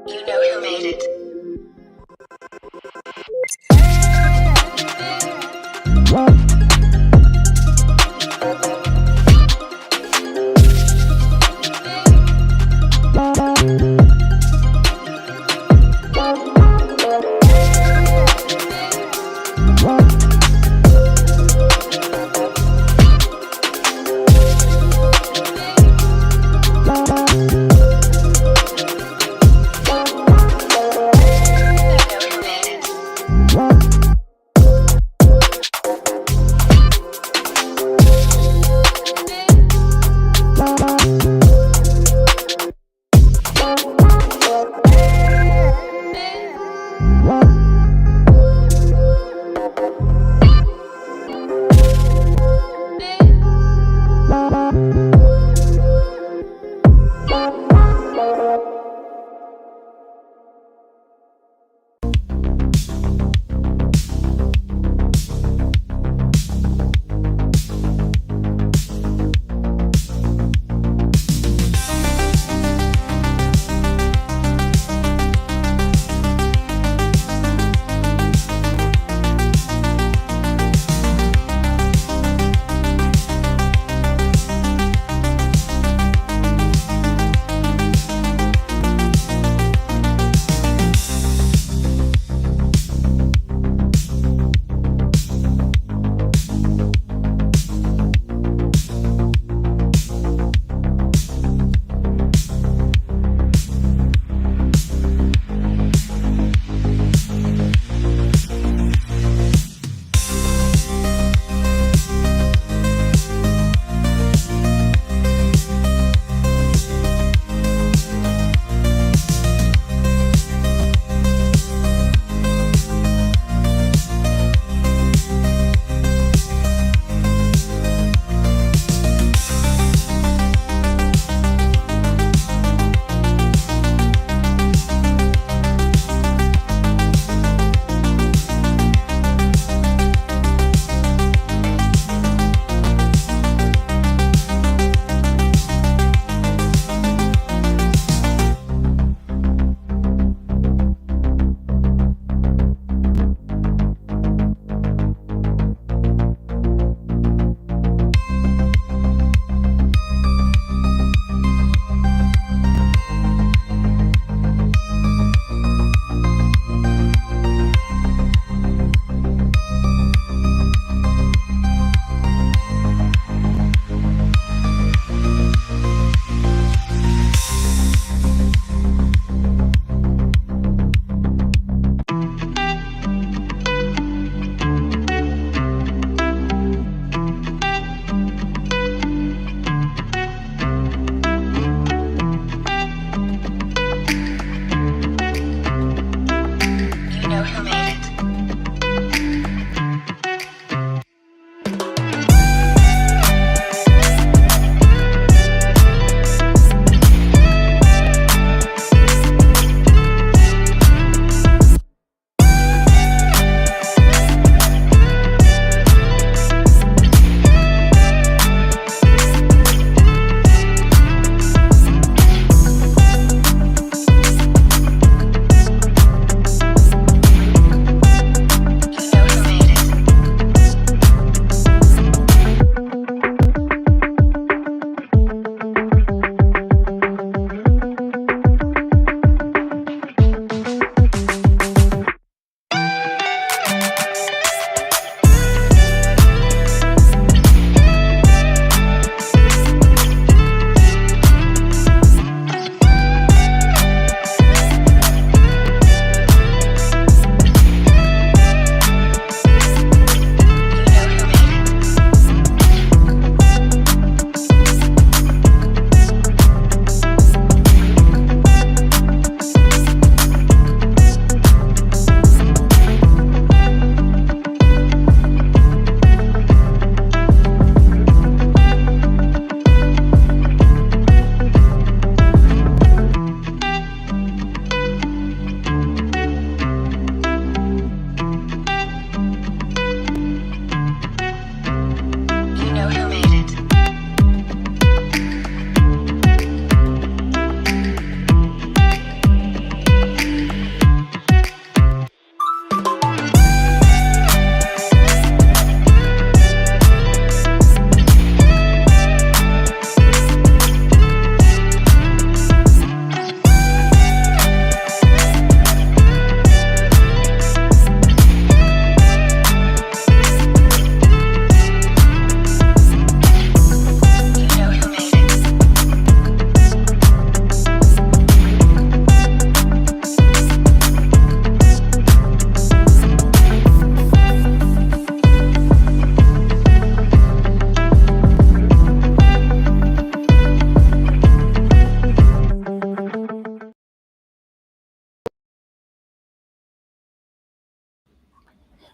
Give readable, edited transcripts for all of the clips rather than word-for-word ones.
You know who made it.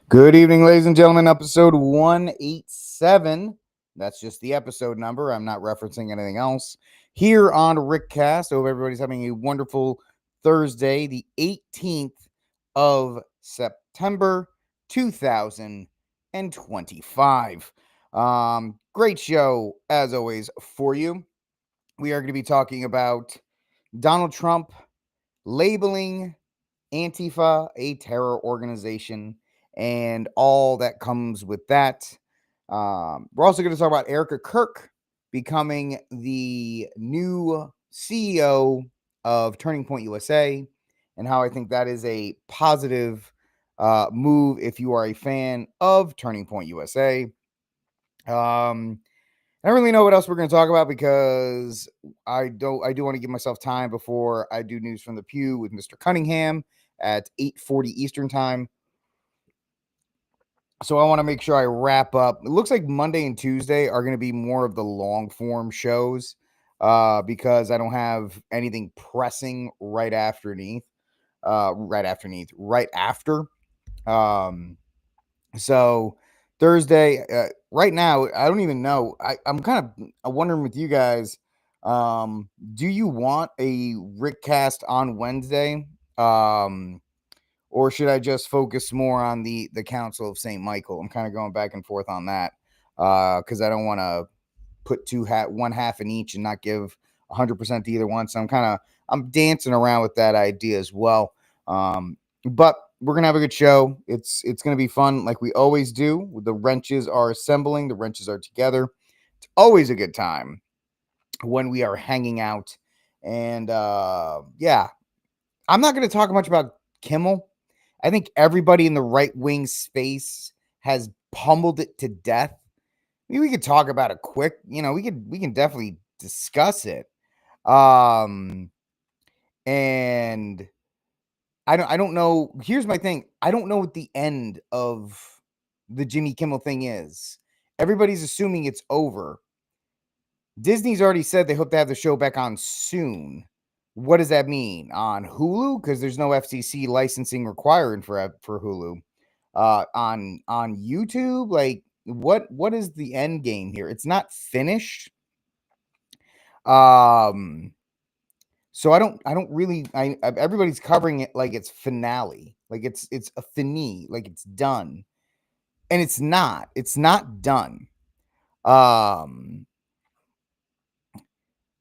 Good evening, ladies and gentlemen. Episode 187. That's just the episode number. I'm not referencing anything else. Here on RickCast. Hope everybody's having a wonderful Thursday, the 18th of September, 2025. Great show, as always, for you. We are going to be talking about Donald Trump labeling Antifa a terror organization and all that comes with that. We're also going to talk about Erika Kirk becoming the new CEO of Turning Point USA and how I think that is a positive move if you are a fan of Turning Point USA. I don't really know what else we're going to talk about because I do want to give myself time before I do news from the pew with Mr. Cunningham at 8:40 Eastern time. So I want to make sure I wrap up. It looks like Monday and Tuesday are going to be more of the long form shows because I don't have anything pressing right after. So Thursday, right now, I don't even know. I'm kind of wondering with you guys, do you want a RickCast on Wednesday? Or should I just focus more on the Council of St. Michael? I'm kind of going back and forth on that because I don't want to put one half in each and not give 100% to either one. So I'm dancing around with that idea as well. But we're gonna have a good show. It's gonna be fun, like we always do. The wrenches are assembling, the wrenches are together. It's always a good time when we are hanging out. And yeah, I'm not gonna talk much about Kimmel. I think everybody in the right wing space has pummeled it to death. I mean, we could talk about it quick. We can definitely discuss it. And I don't know. Here's my thing. I don't know what the end of the Jimmy Kimmel thing is. Everybody's assuming it's over. Disney's already said they hope to have the show back on soon. What does that mean? On Hulu? Because there's no FCC licensing required for Hulu. On YouTube, like what is the end game here? It's not finished. So I don't really. Everybody's covering it like it's finale, like it's a fini, like it's done, and it's not. It's not done.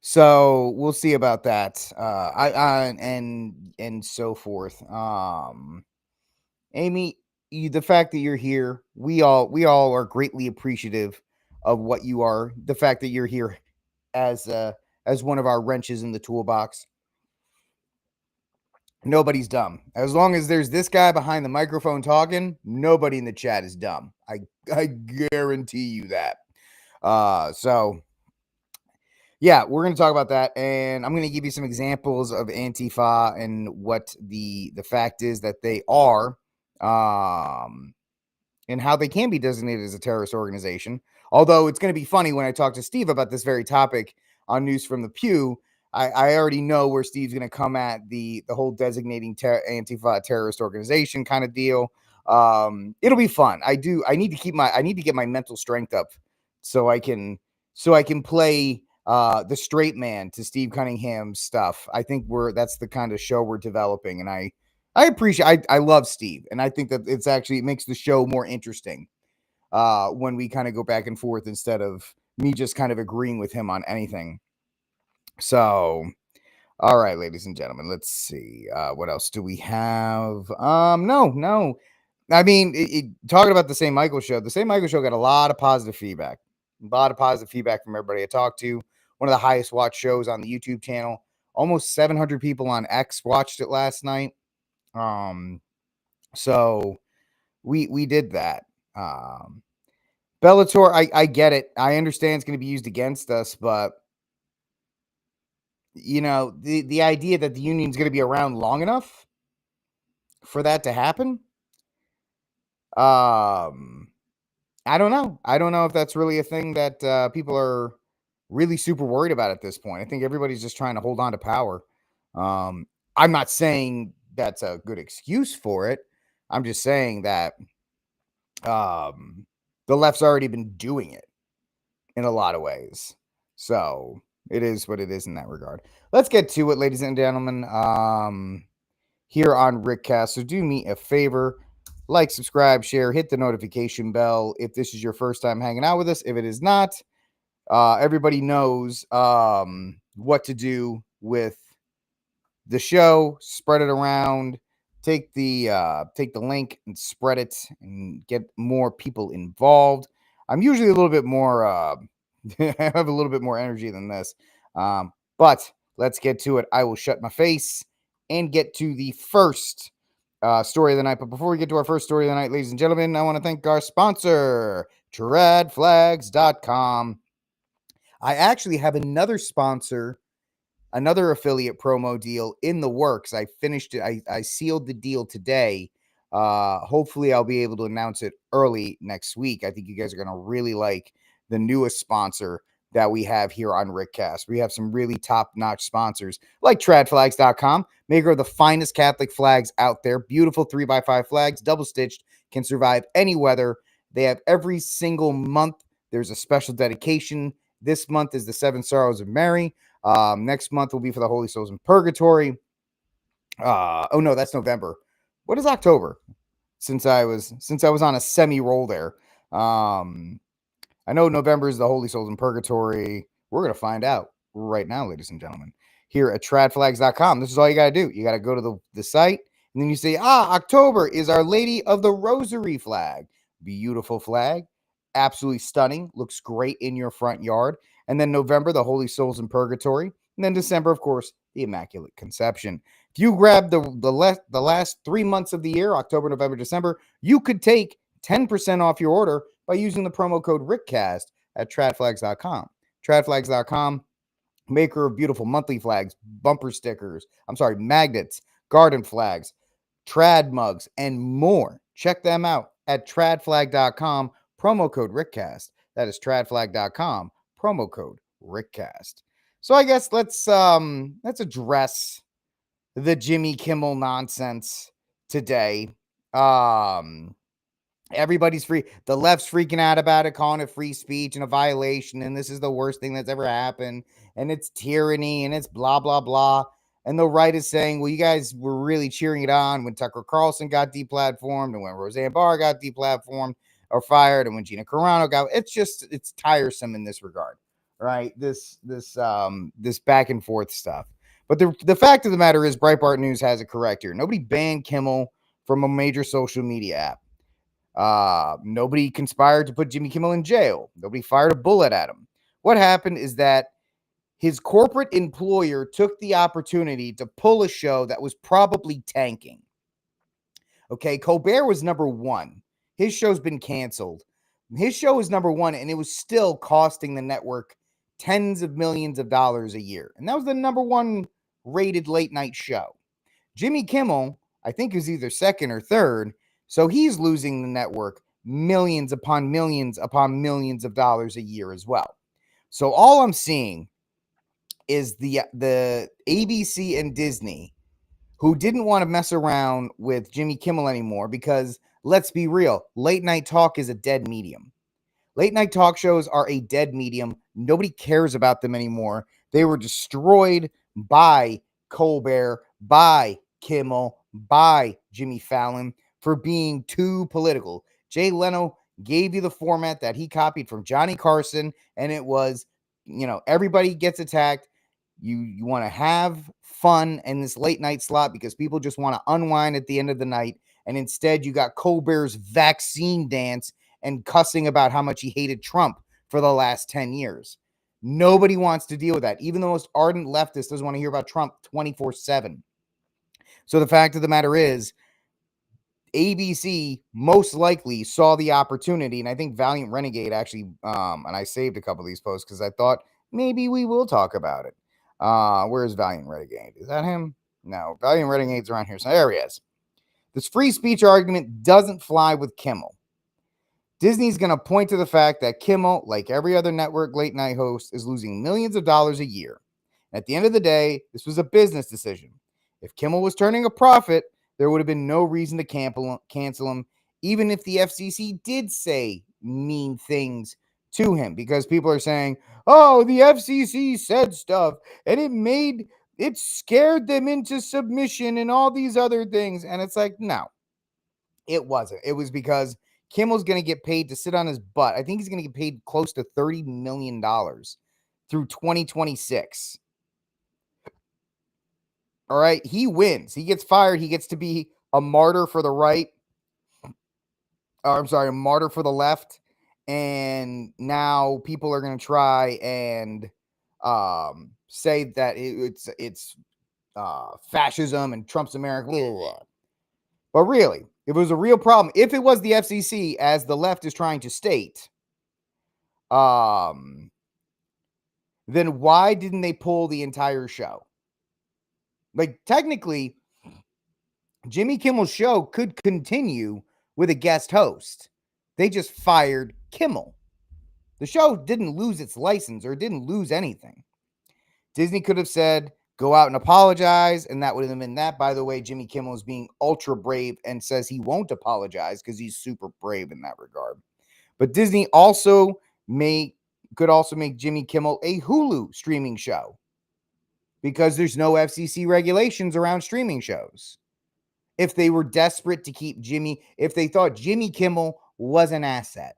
So we'll see about that. And so forth. Amy, the fact that you're here, we all are greatly appreciative of what you are. The fact that you're here as one of our wrenches in the toolbox. Nobody's dumb. As long as there's this guy behind the microphone talking, nobody in the chat is dumb. I guarantee you that. So yeah, we're going to talk about that, and I'm going to give you some examples of Antifa and what the fact is that they are, and how they can be designated as a terrorist organization. Although it's going to be funny when I talk to Steve about this very topic on News from the Pew. I already know where Steve's going to come at the whole designating Antifa a terrorist organization kind of deal. It'll be fun. I need to get my mental strength up so I can play the straight man to Steve Cunningham's stuff. I think that's the kind of show we're developing, and I appreciate. I love Steve, and I think that it makes the show more interesting when we kind of go back and forth instead of me just kind of agreeing with him on anything. So, all right, ladies and gentlemen, let's see. What else do we have? No. I mean, talking about the St. Michael show, the St. Michael show got a lot of positive feedback. A lot of positive feedback from everybody I talked to. One of the highest watched shows on the YouTube channel. Almost 700 people on X watched it last night. So we did that. Bellator, I get it. I understand it's going to be used against us, but the idea that the union's going to be around long enough for that to happen. I don't know. I don't know if that's really a thing that people are really super worried about at this point. I think everybody's just trying to hold on to power. I'm not saying that's a good excuse for it. I'm just saying that The left's already been doing it in a lot of ways. So it is what it is in that regard. Let's get to it, ladies and gentlemen. Here on RickCast. So do me a favor, like, subscribe, share, hit the notification bell if this is your first time hanging out with us. If it is not, everybody knows what to do with the show. Spread it around. Take the link and spread it and get more people involved. I'm usually a little bit more I have a little bit more energy than this. But let's get to it. I will shut my face and get to the first story of the night. But before we get to our first story of the night, ladies and gentlemen, I want to thank our sponsor, tradflags.com. I actually have another sponsor, another affiliate promo deal in the works. I finished it. I sealed the deal today. Hopefully I'll be able to announce it early next week. I think you guys are going to really like the newest sponsor that we have here on RickCast. We have some really top-notch sponsors like tradflags.com, maker of the finest Catholic flags out there. Beautiful 3x5 flags, double-stitched, can survive any weather. They have every single month. There's a special dedication. This month is the Seven Sorrows of Mary. Next month will be for the Holy Souls in Purgatory. Oh no, that's November. What is October? Since I was on a semi-roll there. I know November is the Holy Souls in Purgatory. We're going to find out right now, ladies and gentlemen, here at tradflags.com. This is all you got to do. You got to go to the site, and then you say, October is Our Lady of the Rosary flag. Beautiful flag. Absolutely stunning. Looks great in your front yard. And then November, the Holy Souls in Purgatory. And then December, of course, the Immaculate Conception. If you grab the last 3 months of the year, October, November, December, you could take 10% off your order by using the promo code RickCast at tradflags.com. Tradflags.com, maker of beautiful monthly flags, bumper stickers, magnets, garden flags, trad mugs, and more. Check them out at tradflag.com, promo code RickCast. That is tradflag.com, promo code RickCast. So I guess let's address the Jimmy Kimmel nonsense today. Everybody's free. The left's freaking out about it, calling it free speech and a violation. And this is the worst thing that's ever happened. And it's tyranny and it's blah, blah, blah. And the right is saying, well, you guys were really cheering it on when Tucker Carlson got deplatformed and when Roseanne Barr got deplatformed or fired and when Gina Carano got. It's tiresome in this regard, right? This back and forth stuff. But the fact of the matter is, Breitbart News has it correct here. Nobody banned Kimmel from a major social media app. Nobody conspired to put Jimmy Kimmel in jail. Nobody fired a bullet at him. What happened is that his corporate employer took the opportunity to pull a show that was probably tanking. Okay, Colbert was number one. His show's been canceled. His show was number one, and it was still costing the network tens of millions of dollars a year. And that was the number one rated late night show. Jimmy Kimmel, I think, is either second or third. So he's losing the network millions upon millions of dollars a year as well. So all I'm seeing is the ABC and Disney, who didn't want to mess around with Jimmy Kimmel anymore because, let's be real, late night talk is a dead medium. Late night talk shows are a dead medium. Nobody cares about them anymore. They were destroyed by Colbert, by Kimmel, by Jimmy Fallon for being too political. Jay Leno gave you the format that he copied from Johnny Carson, and it was, everybody gets attacked. You want to have fun in this late night slot because people just want to unwind at the end of the night, and instead you got Colbert's vaccine dance and cussing about how much he hated Trump for the last 10 years. Nobody wants to deal with that. Even the most ardent leftist doesn't want to hear about Trump 24/7. So the fact of the matter is, ABC most likely saw the opportunity, and I think Valiant Renegade actually, and I saved a couple of these posts because I thought maybe we will talk about it. Where's Valiant Renegade? Is that him? No, Valiant Renegade's around here. So there he is. This free speech argument doesn't fly with Kimmel. Disney's going to point to the fact that Kimmel, like every other network late night host, is losing millions of dollars a year. At the end of the day, this was a business decision. If Kimmel was turning a profit, there would have been no reason to cancel him. even if the FCC did say mean things to him, because people are saying, oh, the FCC said stuff and it scared them into submission and all these other things. And it's like, no, it wasn't. It was because Kimmel's going to get paid to sit on his butt. I think he's going to get paid close to $30 million through 2026. All right. He wins. He gets fired. He gets to be a martyr for the right. A martyr for the left. And now people are going to try and say that it's fascism and Trump's America. Blah, blah, blah. But really, if it was a real problem, if it was the FCC, as the left is trying to state, then why didn't they pull the entire show? Like, technically, Jimmy Kimmel's show could continue with a guest host. They just fired Kimmel. The show didn't lose its license or didn't lose anything. Disney could have said, go out and apologize, and that would have been that. By the way, Jimmy Kimmel is being ultra brave and says he won't apologize because he's super brave in that regard. But Disney could also make Jimmy Kimmel a Hulu streaming show because there's no FCC regulations around streaming shows. If they were desperate to keep if they thought Jimmy Kimmel was an asset.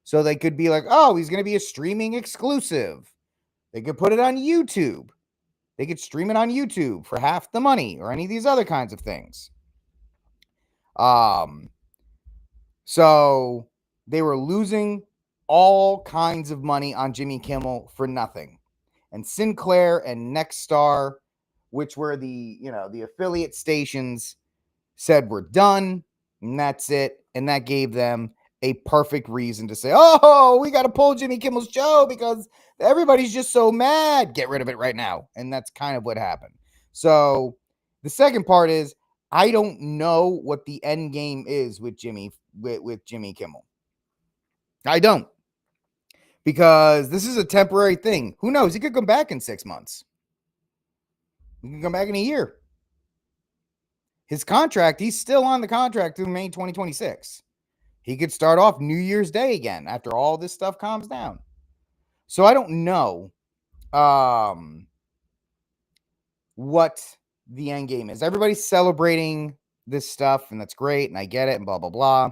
So they could be like, oh, he's going to be a streaming exclusive. They could put it on YouTube. They could stream it on YouTube for half the money or any of these other kinds of things. So they were losing all kinds of money on Jimmy Kimmel for nothing. And Sinclair and Nexstar, which were the affiliate stations, said we're done, and that's it. And that gave them a perfect reason to say, oh, we got to pull Jimmy Kimmel's show because everybody's just so mad. Get rid of it right now. And that's kind of what happened. So the second part is, I don't know what the end game is with Jimmy Kimmel. I don't. Because this is a temporary thing. Who knows? He could come back in 6 months. He can come back in a year. His contract, he's still on the contract through May 2026. He could start off New Year's Day again after all this stuff calms down. So I don't know what the end game is. Everybody's celebrating this stuff, and that's great, and I get it, and blah, blah, blah.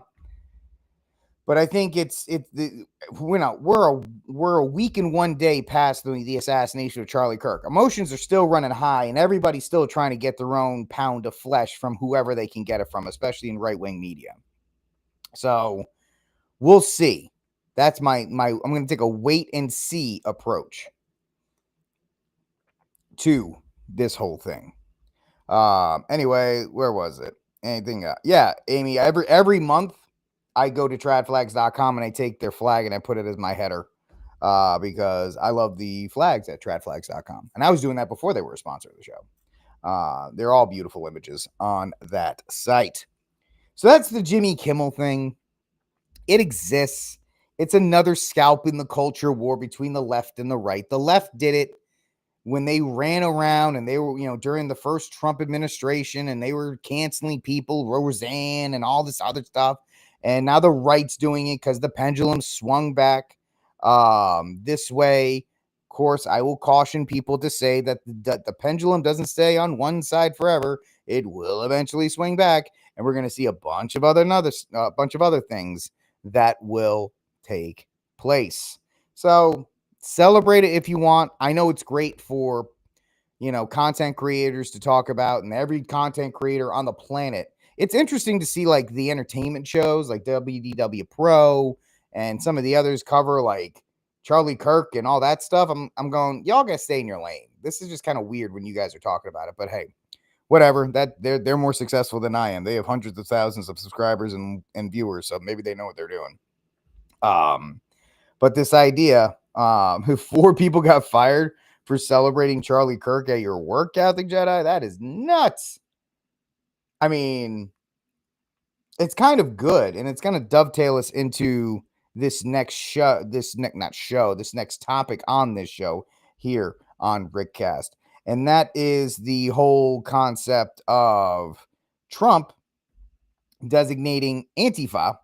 But I think we're a week and 1 day past the assassination of Charlie Kirk. Emotions are still running high, and everybody's still trying to get their own pound of flesh from whoever they can get it from, especially in right-wing media. So we'll see. That's I'm going to take a wait and see approach to this whole thing. Anyway, where was it? Anything? Yeah, Amy, every month I go to tradflags.com and I take their flag and I put it as my header because I love the flags at tradflags.com. And I was doing that before they were a sponsor of the show. They're all beautiful images on that site. So that's the Jimmy Kimmel thing. It exists. It's another scalp in the culture war between the left and the right. The left did it when they ran around and they were, during the first Trump administration, and they were canceling people, Roseanne and all this other stuff. And now the right's doing it because the pendulum swung back this way. Of course, I will caution people to say that the pendulum doesn't stay on one side forever. It will eventually swing back, and we're going to see a bunch of other things that will take place. So celebrate it if you want. I know it's great for, content creators to talk about, and every content creator on the planet. It's interesting to see like the entertainment shows like WDW Pro and some of the others cover like Charlie Kirk and all that stuff. I'm going, y'all gotta stay in your lane. This is just kind of weird when you guys are talking about it, but hey, whatever. That they're more successful than I am. They have hundreds of thousands of subscribers and viewers, so maybe they know what they're doing. But this idea, 4 people got fired for celebrating Charlie Kirk at your work, Catholic Jedi, that is nuts. I mean, it's kind of good, and it's going to dovetail us into this next topic on this show here on RickCast. And that is the whole concept of Trump designating Antifa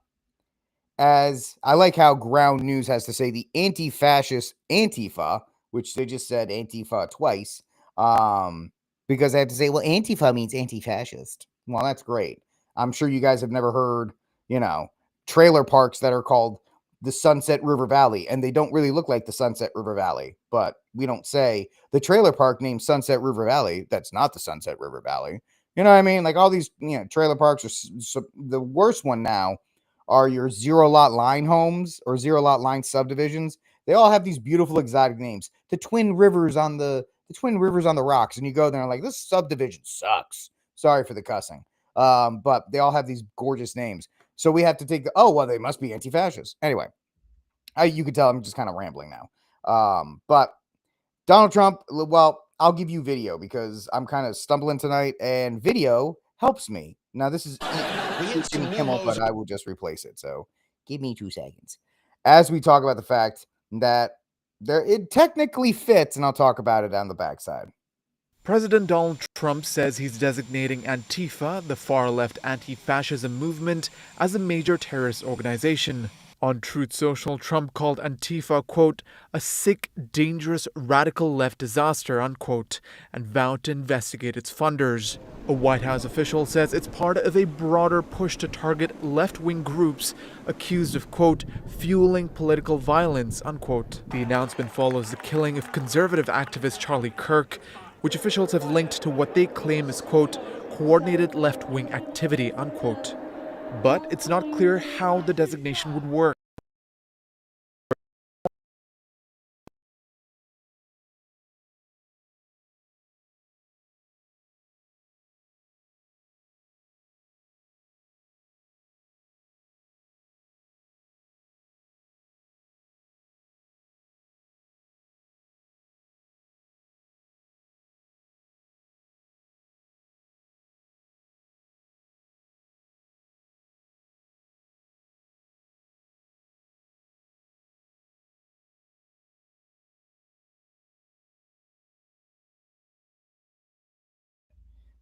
as, I like how Ground News has to say, the anti-fascist Antifa, which they just said Antifa twice, because they have to say, well, Antifa means anti-fascist. Well, that's great. I'm sure you guys have never heard, trailer parks that are called the Sunset River Valley, and they don't really look like the Sunset River Valley, but we don't say the trailer park named Sunset River Valley. That's not the Sunset River Valley. You know what I mean? Like all these, trailer parks are the worst one now are your zero lot line homes or zero lot line subdivisions. They all have these beautiful exotic names. The Twin Rivers on the Twin Rivers on the rocks, and you go there and like, this subdivision sucks. Sorry for the cussing, but they all have these gorgeous names. So we have to take oh well, they must be anti-fascist. Anyway, you could tell I'm just kind of rambling now. But Donald Trump, well, I'll give you video because I'm kind of stumbling tonight, and video helps me. Now, this is Kimmel, but I will just replace it. So give me 2 seconds. As we talk about the fact that it technically fits, and I'll talk about it on the backside. President Donald Trump says he's designating Antifa, the far-left anti-fascism movement, as a major terrorist organization. On Truth Social, Trump called Antifa, quote, a sick, dangerous, radical left disaster, unquote, and vowed to investigate its funders. A White House official says it's part of a broader push to target left-wing groups accused of, quote, fueling political violence, unquote. The announcement follows the killing of conservative activist Charlie Kirk, which officials have linked to what they claim is, quote, coordinated left-wing activity, unquote. But it's not clear how the designation would work.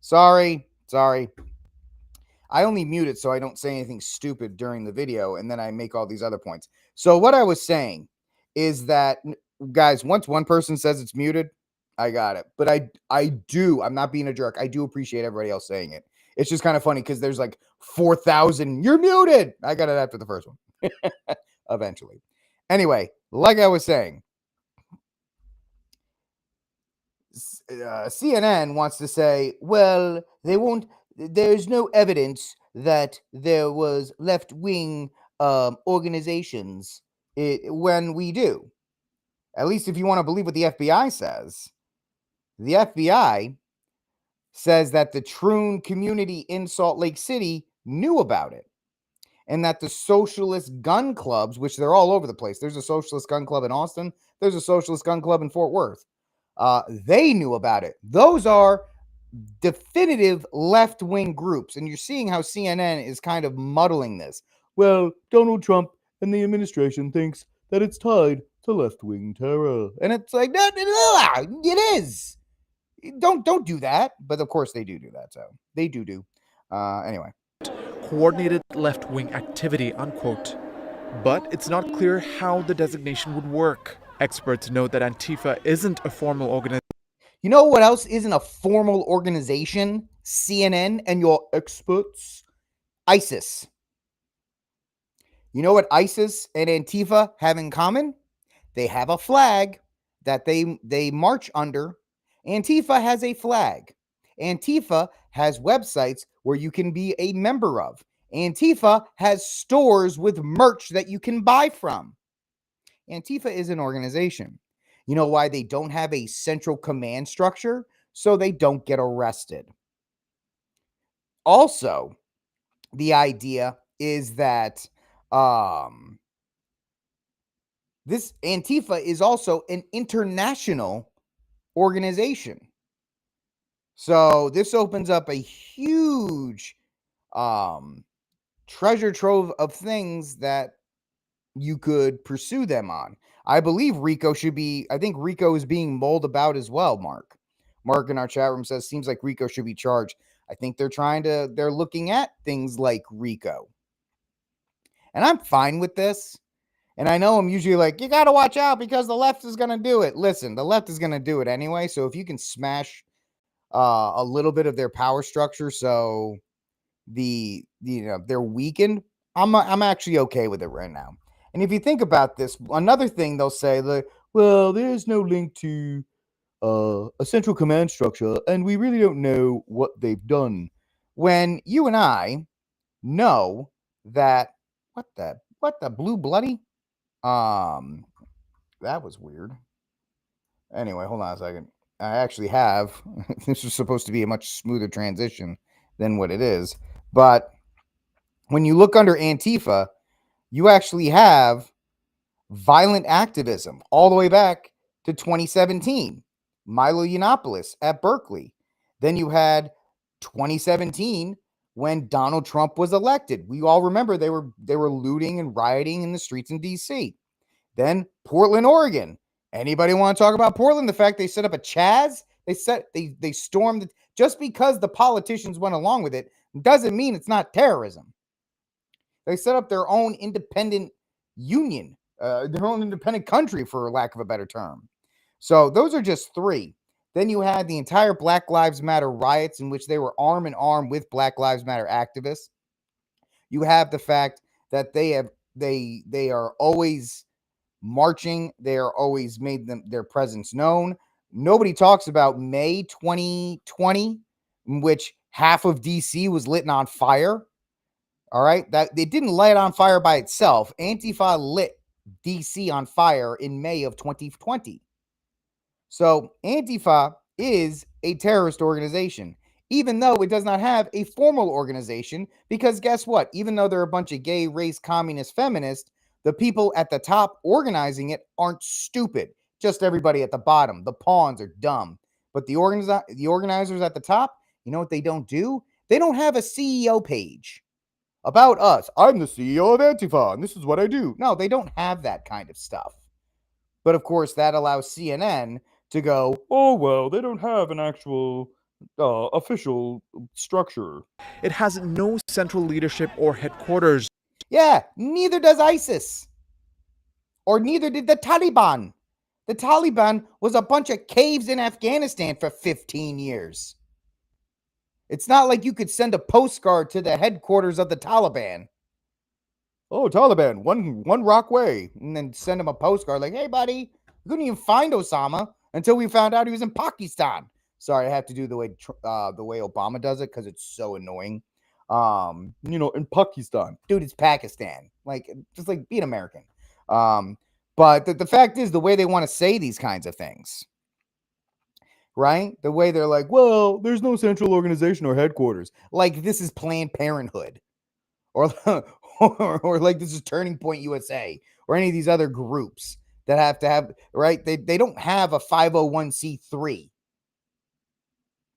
Sorry. I only mute it so I don't say anything stupid during the video, and then I make all these other points. So what I was saying is that, guys, once one person says it's muted, I got it. But I'm not being a jerk. I do appreciate everybody else saying it. It's just kind of funny because there's like 4,000. You're muted. I got it after the first one. Eventually. Anyway, like I was saying, CNN wants to say, well, there's no evidence that there was left-wing organizations when we do. At least if you want to believe what the FBI says. The FBI says that the Troon community in Salt Lake City knew about it. And that the socialist gun clubs, which they're all over the place. There's a socialist gun club in Austin. There's a socialist gun club in Fort Worth. They knew about it. Those are definitive left-wing groups. And you're seeing how CNN is kind of muddling this. Well, Donald Trump and the administration thinks that it's tied to left-wing terror. And it's like, no, it is. Don't do that. But of course they do that. So they do. Anyway. Coordinated left-wing activity, unquote. But it's not clear how the designation would work. Experts note that Antifa isn't a formal organization. You know what else isn't a formal organization? CNN and your experts? ISIS. You know what ISIS and Antifa have in common? They have a flag that they march under. Antifa has a flag. Antifa has websites where you can be a member of. Antifa has stores with merch that you can buy from. Antifa is an organization. You know why they don't have a central command structure? So they don't get arrested. Also, the idea is that this Antifa is also an international organization. So this opens up a huge treasure trove of things that you could pursue them on. I believe RICO I think RICO is being mulled about as well, Mark. Mark in our chat room says, seems like RICO should be charged. I think they're looking at things like RICO. And I'm fine with this. And I know I'm usually like, you got to watch out because the left is going to do it. Listen, the left is going to do it anyway. So if you can smash a little bit of their power structure, so they're weakened, I'm actually okay with it right now. And if you think about this, another thing they'll say, like, well, there's no link to a central command structure, and we really don't know what they've done. When you and I know that what the blue bloody that was weird. Anyway, hold on a second. I actually have this was supposed to be a much smoother transition than what it is. But when you look under Antifa, you actually have violent activism all the way back to 2017. Milo Yiannopoulos at Berkeley. Then you had 2017 when Donald Trump was elected. We all remember they were looting and rioting in the streets in DC. Then Portland, Oregon. Anybody want to talk about Portland? The fact they set up a Chaz, they stormed just because the politicians went along with it doesn't mean it's not terrorism. They set up their own independent union, their own independent country, for lack of a better term. So those are just three. Then you had the entire Black Lives Matter riots in which they were arm in arm with Black Lives Matter activists. You have the fact that they are always marching. They are always made their presence known. Nobody talks about May 2020, in which half of DC was lit on fire. All right, that they didn't light it on fire by itself. Antifa lit DC on fire in May of 2020. So Antifa is a terrorist organization, even though it does not have a formal organization, because guess what? Even though they're a bunch of gay, race, communist, feminists, the people at the top organizing it aren't stupid. Just everybody at the bottom. The pawns are dumb. But the organizers at the top, you know what they don't do? They don't have a CEO page about us. I'm the CEO of Antifa, and this is what I do. No, they don't have that kind of stuff. But of course, that allows CNN to go, oh, well, they don't have an actual official structure. It has no central leadership or headquarters. Yeah, neither does ISIS. Or neither did the Taliban. The Taliban was a bunch of caves in Afghanistan for 15 years. It's not like you could send a postcard to the headquarters of the Taliban. Oh, Taliban, one rock way. And then send him a postcard like, hey, buddy, we couldn't even find Osama until we found out he was in Pakistan. Sorry, I have to do the way Obama does it because it's so annoying. In Pakistan. Dude, it's Pakistan. Like, just like be an American. But the fact is, the way they want to say these kinds of things, right? The way they're like, well, there's no central organization or headquarters. Like, this is Planned Parenthood. Or, or like this is Turning Point USA or any of these other groups that have to have, right? They don't have a 501c3.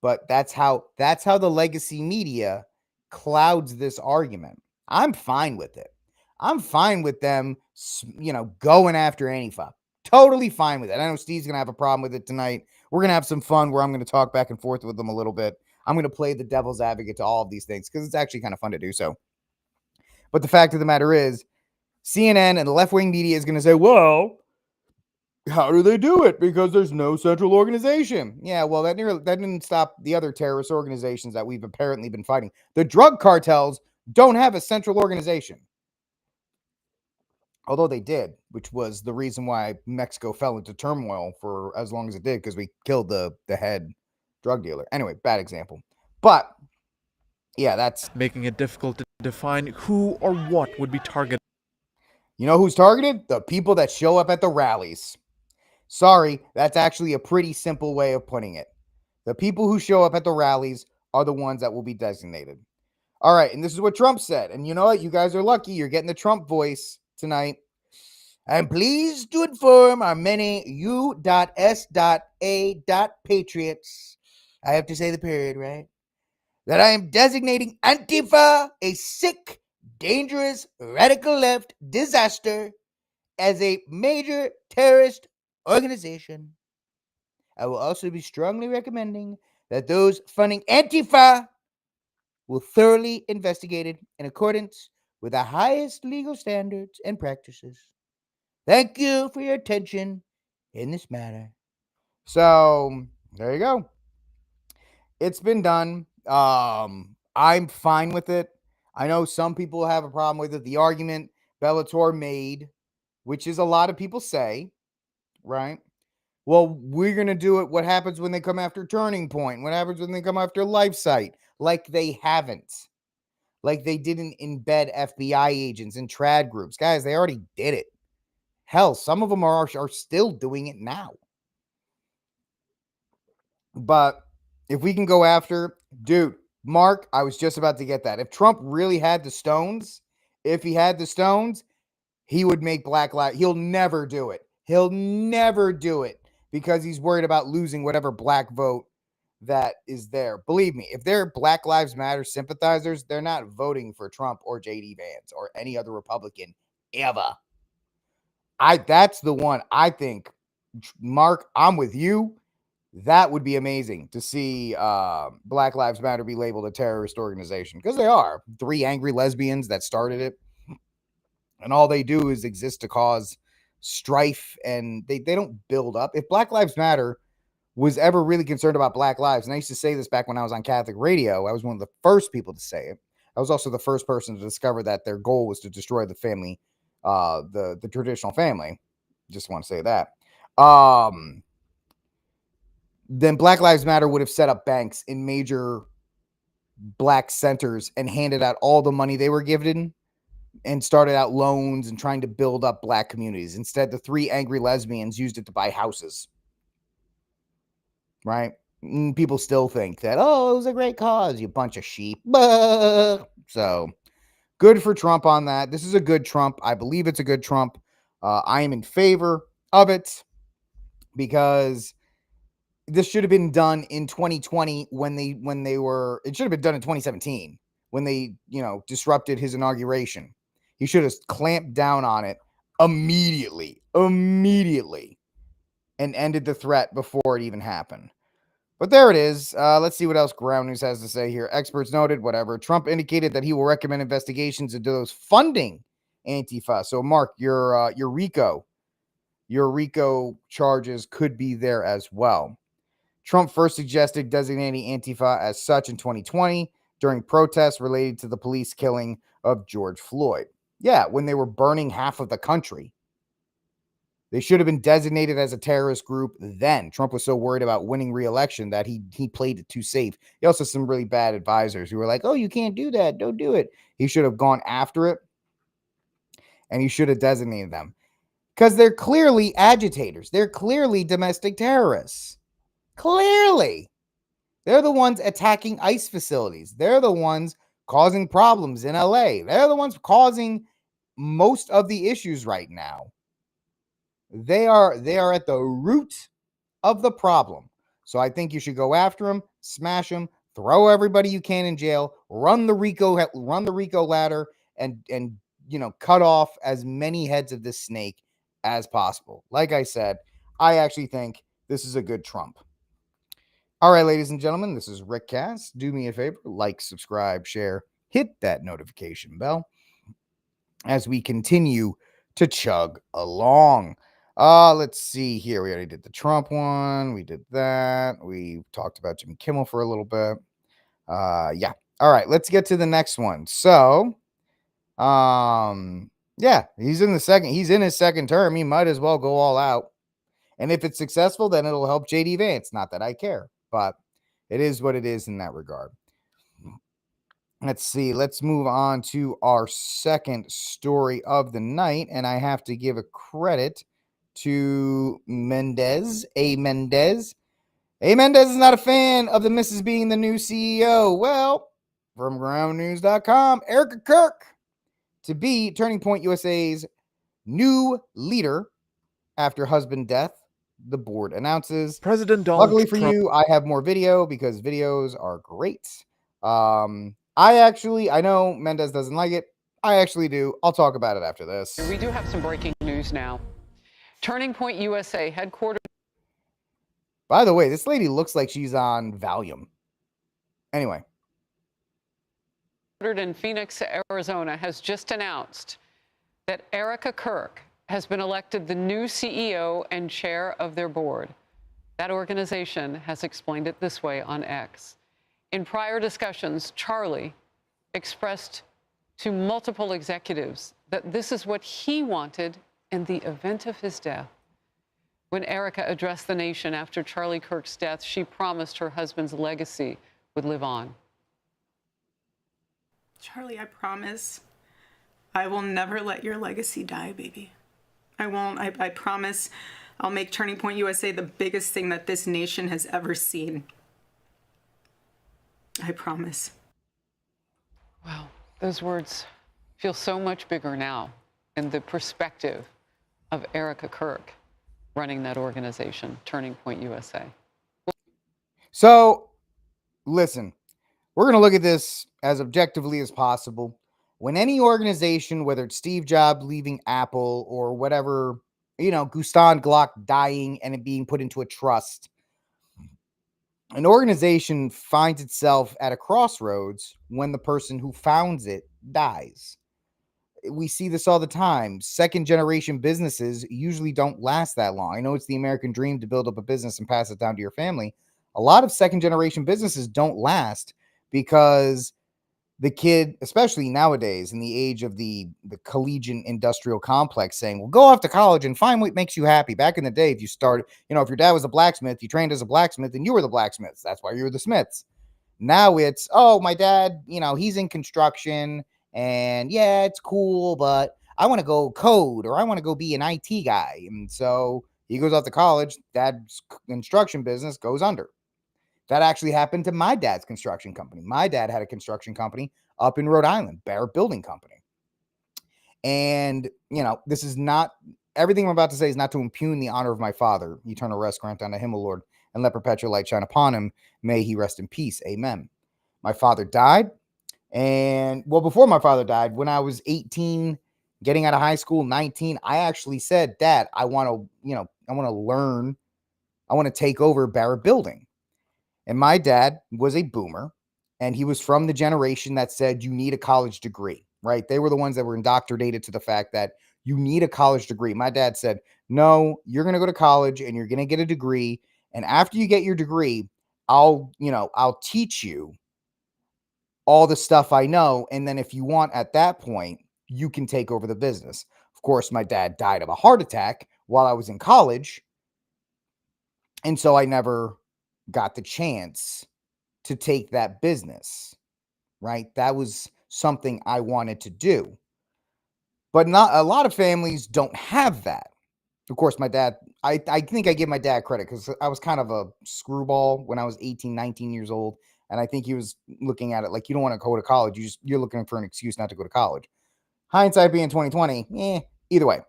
But that's how the legacy media clouds this argument. I'm fine with it. I'm fine with them, going after Antifa. Totally fine with it. I know Steve's going to have a problem with it tonight. We're going to have some fun where I'm going to talk back and forth with them a little bit. I'm going to play the devil's advocate to all of these things because it's actually kind of fun to do so. But the fact of the matter is, CNN and the left-wing media is going to say, well, how do they do it? Because there's no central organization. Yeah, well, that didn't stop the other terrorist organizations that we've apparently been fighting. The drug cartels don't have a central organization. Although they did, which was the reason why Mexico fell into turmoil for as long as it did, because we killed the head drug dealer. Anyway, bad example. But yeah, that's making it difficult to define who or what would be targeted. You know who's targeted? The people that show up at the rallies. Sorry, that's actually a pretty simple way of putting it. The people who show up at the rallies are the ones that will be designated. All right, and this is what Trump said. And you know what? You guys are lucky. You're getting the Trump voice tonight. I'm pleased to inform our many U.S.A. patriots. I have to say the period, right? That I am designating Antifa a sick, dangerous, radical left disaster as a major terrorist organization. I will also be strongly recommending that those funding Antifa will thoroughly investigate it in accordance with the highest legal standards and practices. Thank you for your attention in this matter. So there you go. It's been done. I'm fine with it. I know some people have a problem with it. The argument Bellator made, which is a lot of people say, right? Well, we're going to do it. What happens when they come after Turning Point? What happens when they come after LifeSite? Like they haven't. Like they didn't embed FBI agents in trad groups. Guys, they already did it. Hell, some of them are still doing it now. But if we can go after, dude, Mark, I was just about to get that. If Trump really had the stones, he would make Black Lives. He'll never do it. He'll never do it because he's worried about losing whatever black vote that is there. Believe me, if they're Black Lives Matter sympathizers, they're not voting for Trump or JD Vance or any other Republican ever. That's the one I think, Mark, I'm with you. That would be amazing to see Black Lives Matter be labeled a terrorist organization, because they are. 3 angry lesbians that started it, and all they do is exist to cause strife, and they don't build up. If Black Lives Matter was ever really concerned about Black lives, and I used to say this back when I was on Catholic radio, I was one of the first people to say it. I was also the first person to discover that their goal was to destroy the family, the traditional family. Just want to say that. Then Black Lives Matter would have set up banks in major black centers and handed out all the money they were given and started out loans and trying to build up black communities. Instead, the 3 angry lesbians used it to buy houses. Right? People still think that, oh, it was a great cause, you bunch of sheep. So good for Trump on that. This is a good Trump. I believe it's a good Trump. I am in favor of it because this should have been done in 2020 when they were. It should have been done in 2017 when they, disrupted his inauguration. He should have clamped down on it immediately, and ended the threat before it even happened. But there it is. Let's see what else Ground News has to say here. Experts noted, whatever. Trump indicated that he will recommend investigations into those funding Antifa. So, Mark, your RICO charges could be there as well. Trump first suggested designating Antifa as such in 2020 during protests related to the police killing of George Floyd. Yeah, when they were burning half of the country. They should have been designated as a terrorist group then. Trump was so worried about winning re-election that he played it too safe. He also had some really bad advisors who were like, oh, you can't do that. Don't do it. He should have gone after it, and he should have designated them. Because they're clearly agitators. They're clearly domestic terrorists. Clearly. They're the ones attacking ICE facilities. They're the ones causing problems in LA. They're the ones causing most of the issues right now. They are at the root of the problem. So I think you should go after them, smash them, throw everybody you can in jail, run the RICO ladder, and cut off as many heads of this snake as possible. Like I said, I actually think this is a good Trump. All right, ladies and gentlemen, this is RickCast. Do me a favor, like, subscribe, share, hit that notification bell as we continue to chug along. Let's see here. We already did the Trump one. We did that. We talked about Jimmy Kimmel for a little bit. Yeah. All right, let's get to the next one. So, yeah, he's in his second term. He might as well go all out. And if it's successful, then it'll help JD Vance. Not that I care, but it is what it is in that regard. Let's see. Let's move on to our second story of the night. And I have to give a credit to Mendez. Mendez is not a fan of the missus being the new CEO. Well, from groundnews.com, Erika Kirk to be Turning Point USA's new leader after husband death, the board announces. President Donald Luckily for you, I have more video because videos are great. I know Mendez doesn't like it. I actually do. I'll talk about it after this. We do have some breaking news now. Turning Point USA headquarters. By the way, this lady looks like she's on Valium. Anyway. in Phoenix, Arizona, has just announced that Erika Kirk has been elected the new CEO and chair of their board. That organization has explained it this way on X. In prior discussions, Charlie expressed to multiple executives that this is what he wanted in the event of his death. When Erika addressed the nation after Charlie Kirk's death, she promised her husband's legacy would live on. Charlie, I promise I will never let your legacy die, baby. I won't. I promise I'll make Turning Point USA the biggest thing that this nation has ever seen. I promise. Wow, those words feel so much bigger now in the perspective of Erika Kirk running that organization, Turning Point USA. So, listen, we're going to look at this as objectively as possible. When any organization, whether it's Steve Jobs leaving Apple or whatever, Gustav Glock dying and it being put into a trust, an organization finds itself at a crossroads when the person who founds it dies. We see this all the time. Second generation businesses usually don't last that long. I know it's the American dream to build up a business and pass it down to your family. A lot of second generation businesses don't last because the kid, especially nowadays in the age of the collegiate industrial complex, saying, well, go off to college and find what makes you happy. Back in the day, if you started, if your dad was a blacksmith, you trained as a blacksmith and you were the blacksmiths. That's why you were the smiths. Now it's, oh, my dad, he's in construction and yeah, it's cool, but I want to go code or I want to go be an IT guy. And so he goes off to college. Dad's construction business goes under. That actually happened to my dad's construction company. My dad had a construction company up in Rhode Island, Bear Building Company. And, this is not, everything I'm about to say is not to impugn the honor of my father. Eternal rest grant unto him, O Lord, and let perpetual light shine upon him. May he rest in peace. Amen. My father died. And, before my father died, when I was 18, getting out of high school, 19, I actually said, Dad, I want to learn. I want to take over Barrett Building. And my dad was a boomer, and he was from the generation that said you need a college degree, right? They were the ones that were indoctrinated to the fact that you need a college degree. My dad said, no, you're going to go to college and you're going to get a degree. And after you get your degree, I'll teach you all the stuff I know. And then if you want at that point, you can take over the business. Of course, my dad died of a heart attack while I was in college. And so I never got the chance to take that business, right? That was something I wanted to do. But not a lot of families don't have that. Of course, my dad, I think I give my dad credit because I was kind of a screwball when I was 18, 19 years old. And I think he was looking at it like, you don't want to go to college. You're looking for an excuse not to go to college. Hindsight being 2020, either way.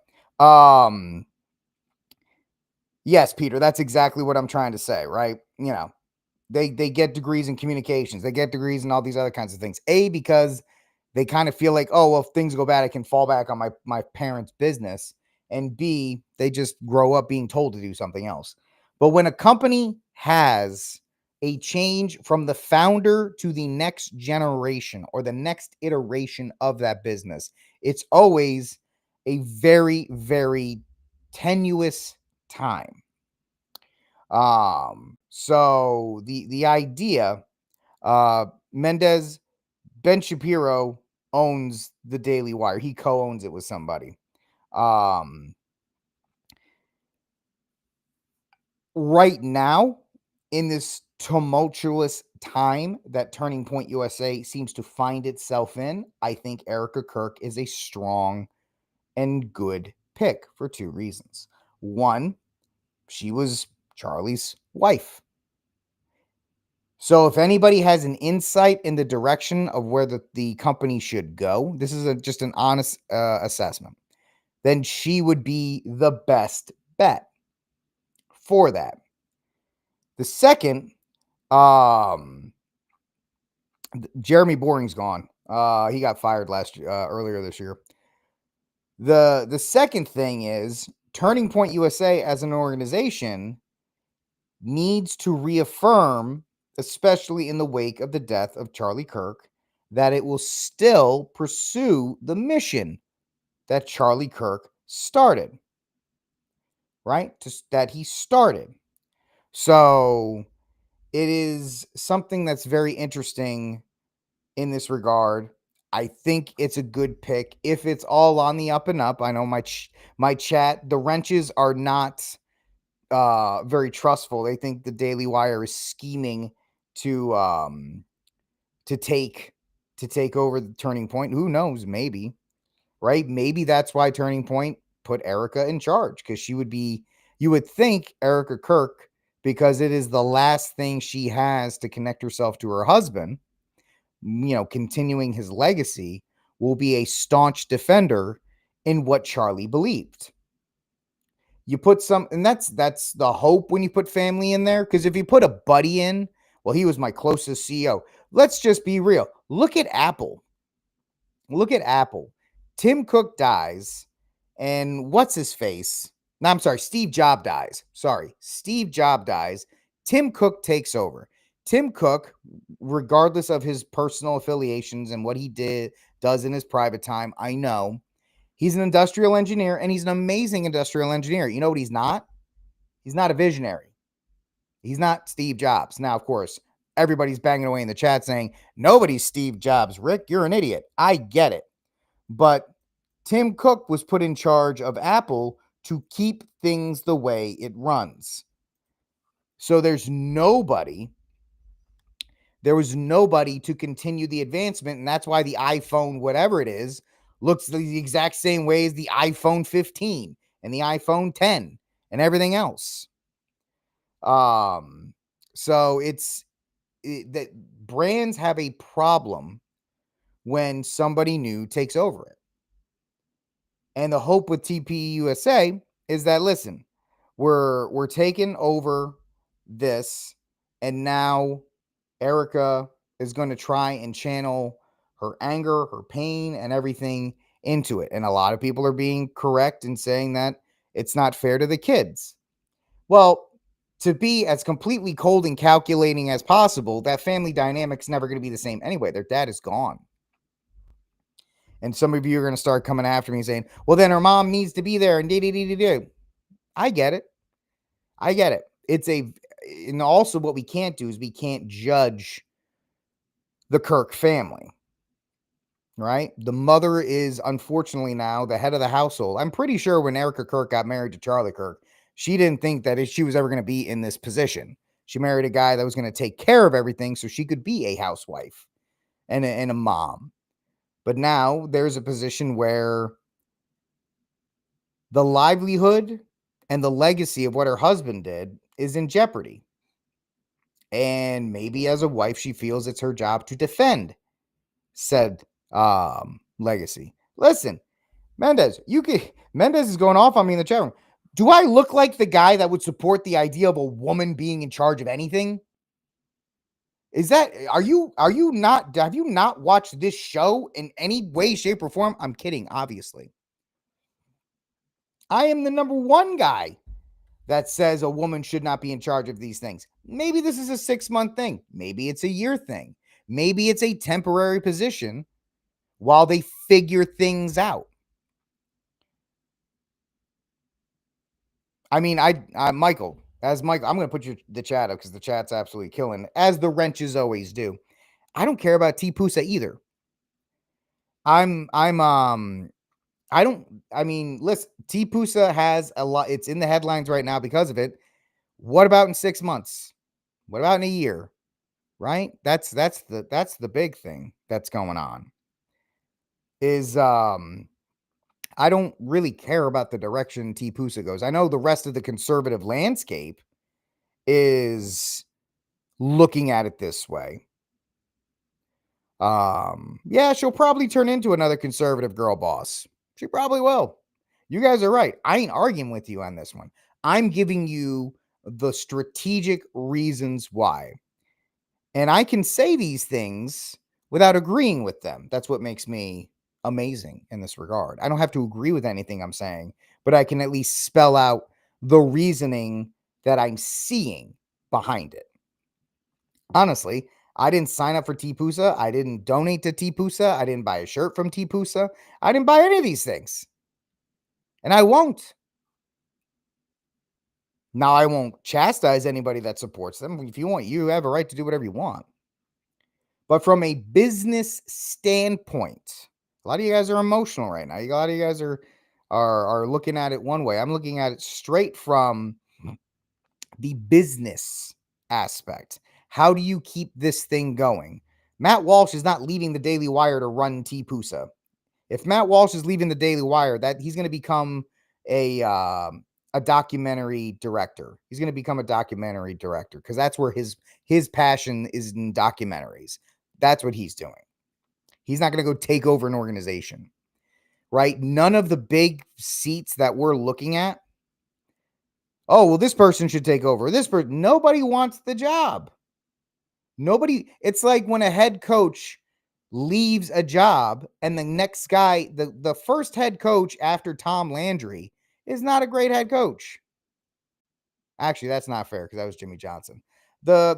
Yes, Peter, that's exactly what I'm trying to say, right? They get degrees in communications. They get degrees in all these other kinds of things. A, because they kind of feel like, oh, well, if things go bad, I can fall back on my parents' business. And B, they just grow up being told to do something else. But when a company has a change from the founder to the next generation or the next iteration of that business, it's always a very, very tenuous time. So the idea, Ben Shapiro owns the Daily Wire. He co-owns it with somebody. Right now, in this tumultuous time that Turning Point USA seems to find itself in, I think Erika Kirk is a strong and good pick for two reasons. One, she was Charlie's wife. So if anybody has an insight in the direction of where the company should go, this is just an honest assessment, then she would be the best bet for that. The second, Jeremy Boring's gone. He got fired earlier this year. The second thing is Turning Point USA as an organization needs to reaffirm, especially in the wake of the death of Charlie Kirk, that it will still pursue the mission that Charlie Kirk started, right? That he started. So it is something that's very interesting in this regard. I think it's a good pick if it's all on the up and up. I know my chat, the wrenches are not very trustful. They think the Daily Wire is scheming to take over the Turning Point. Who knows? Maybe, right? Maybe that's why Turning Point put Erika in charge, because you would think Erika Kirk, because it is the last thing she has to connect herself to her husband, continuing his legacy, will be a staunch defender in what Charlie believed. You put and that's the hope when you put family in there, because if you put a buddy in, well, he was my closest CEO. Let's just be real. Look at Apple. Tim Cook dies, and what's his face? No, I'm sorry, Steve Jobs dies. Steve Jobs dies. Tim Cook takes over. Tim Cook, regardless of his personal affiliations and what he does in his private time, I know he's an industrial engineer, and he's an amazing industrial engineer. You know what he's not? He's not a visionary. He's not Steve Jobs. Now, of course, everybody's banging away in the chat saying, nobody's Steve Jobs. Rick, you're an idiot. I get it. But Tim Cook was put in charge of Apple to keep things the way it runs. So there was nobody to continue the advancement, and that's why the iPhone, whatever it is, looks the exact same way as the iPhone 15 and the iPhone 10 and everything else. So that brands have a problem when somebody new takes over it. And the hope with TPE USA is that, listen, we're taking over this, and now Erika is going to try and channel her anger, her pain, and everything into it. And a lot of people are being correct in saying that it's not fair to the kids. Well, to be as completely cold and calculating as possible, that family dynamic's never going to be the same anyway. Their dad is gone. And some of you are going to start coming after me saying, well, then her mom needs to be there and do. I get it. And also what we can't do is we can't judge the Kirk family, right? The mother is unfortunately now the head of the household. I'm pretty sure when Erika Kirk got married to Charlie Kirk, she didn't think that she was ever going to be in this position. She married a guy that was going to take care of everything so she could be a housewife and a mom. But now there's a position where the livelihood and the legacy of what her husband did is in jeopardy. And maybe as a wife, she feels it's her job to defend said legacy. Listen, Mendez is going off on me in the chat room. Do I look like the guy that would support the idea of a woman being in charge of anything? Have you not watched this show in any way, shape, or form? I'm kidding, obviously. I am the number one guy that says a woman should not be in charge of these things. Maybe this is a 6-month thing. Maybe it's a year thing. Maybe it's a temporary position while they figure things out. I mean, Michael, I'm going to put the chat up because the chat's absolutely killing, as the wrenches always do. I don't care about T Pusa either. Listen, T Pusa has a lot. It's in the headlines right now because of it. What about in 6 months? What about in a year? Right? That's the big thing that's going on. Is I don't really care about the direction T Pusa goes. I know the rest of the conservative landscape is looking at it this way. Yeah, she'll probably turn into another conservative girl boss. She probably will. You guys are right. I ain't arguing with you on this one. I'm giving you the strategic reasons why. And I can say these things without agreeing with them. That's what makes me amazing in this regard. I don't have to agree with anything I'm saying, but I can at least spell out the reasoning that I'm seeing behind it. Honestly, I didn't sign up for TPUSA. I didn't donate to TPUSA. I didn't buy a shirt from TPUSA. I didn't buy any of these things. And I won't. Now, I won't chastise anybody that supports them. If you want, you have a right to do whatever you want. But from a business standpoint, a lot of you guys are emotional right now. A lot of you guys are looking at it one way. I'm looking at it straight from the business aspect. How do you keep this thing going? Matt Walsh is not leaving the Daily Wire to run TPUSA. If Matt Walsh is leaving the Daily Wire, that he's going to become a documentary director. He's going to become a documentary director because that's where his passion is, in documentaries. That's what he's doing. He's not going to go take over an organization, right? None of the big seats that we're looking at. Oh, well, this person should take over. This person, nobody wants the job. Nobody. It's like when a head coach leaves a job and the next guy, the first head coach after Tom Landry, is not a great head coach. Actually, that's not fair because that was Jimmy Johnson. The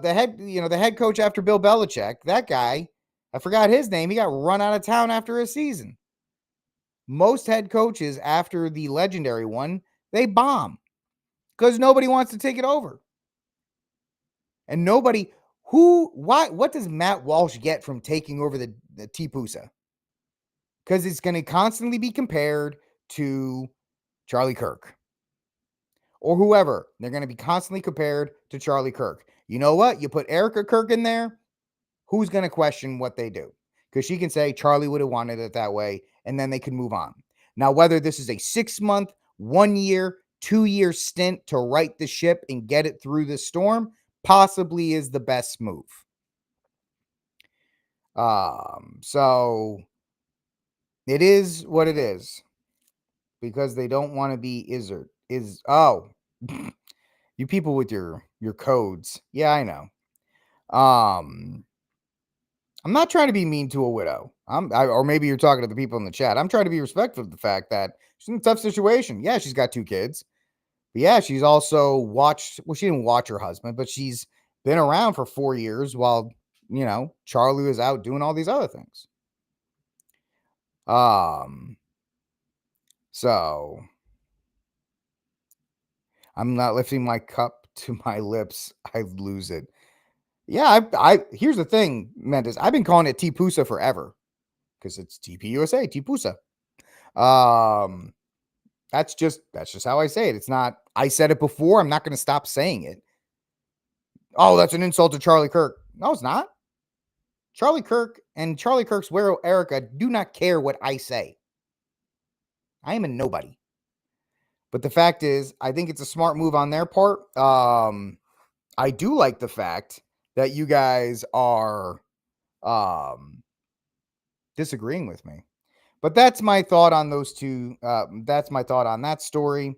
head coach after Bill Belichick, that guy, I forgot his name. He got run out of town after a season. Most head coaches after the legendary one, they bomb because nobody wants to take it over. And nobody, what does Matt Walsh get from taking over the TPUSA? Because it's going to constantly be compared to Charlie Kirk or whoever. They're going to be constantly compared to Charlie Kirk. You know what? You put Erika Kirk in there, who's going to question what they do? Because she can say Charlie would have wanted it that way, and then they can move on. Now, whether this is a 6-month, 1 year, 2-year stint to right the ship and get it through the storm, possibly is the best move. So it is what it is because they don't want to be you people with your codes. Yeah, I know. I'm not trying to be mean to a widow. Or maybe you're talking to the people in the chat. I'm trying to be respectful of the fact that she's in a tough situation. Yeah, she's got 2 kids. But yeah, she's also she didn't watch her husband, but she's been around for 4 years while, Charlie was out doing all these other things. So I'm not lifting my cup to my lips. I lose it. Yeah, here's the thing, Mendes. I've been calling it TPUSA forever because it's TPUSA, TPUSA. That's just how I say it. It's not, I said it before. I'm not going to stop saying it. Oh, that's an insult to Charlie Kirk. No, it's not. Charlie Kirk and Charlie Kirk's widow, Erika, do not care what I say. I am a nobody. But the fact is, I think it's a smart move on their part. I do like the fact that you guys are disagreeing with me. But that's my thought on those two. That's my thought on that story.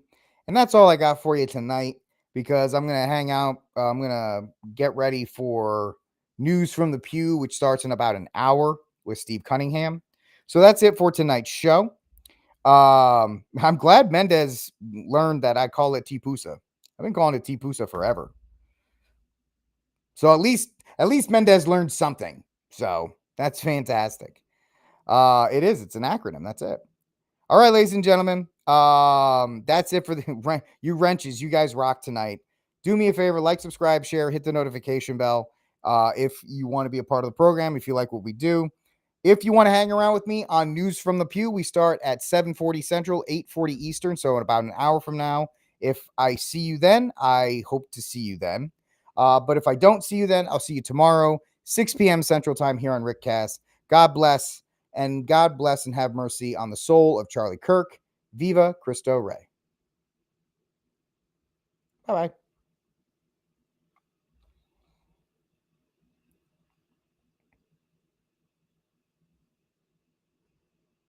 And that's all I got for you tonight because I'm going to hang out. I'm going to get ready for News from the Pew, which starts in about an hour with Steve Cunningham. So that's it for tonight's show. I'm glad Mendes learned that I call it TPUSA. I've been calling it TPUSA forever. So at least Mendes learned something. So that's fantastic. It's an acronym. That's it. All right, ladies and gentlemen. That's it for you wrenches. You guys rock tonight. Do me a favor, like, subscribe, share, hit the notification bell. If you want to be a part of the program, if you like what we do. If you want to hang around with me on News from the Pew, we start at 7:40 Central, 8:40 Eastern. So in about an hour from now, if I see you then, I hope to see you then. But if I don't see you then, I'll see you tomorrow, 6 p.m. Central Time here on RickCast. God bless, and God bless and have mercy on the soul of Charlie Kirk. Viva Cristo Rey. Bye-bye.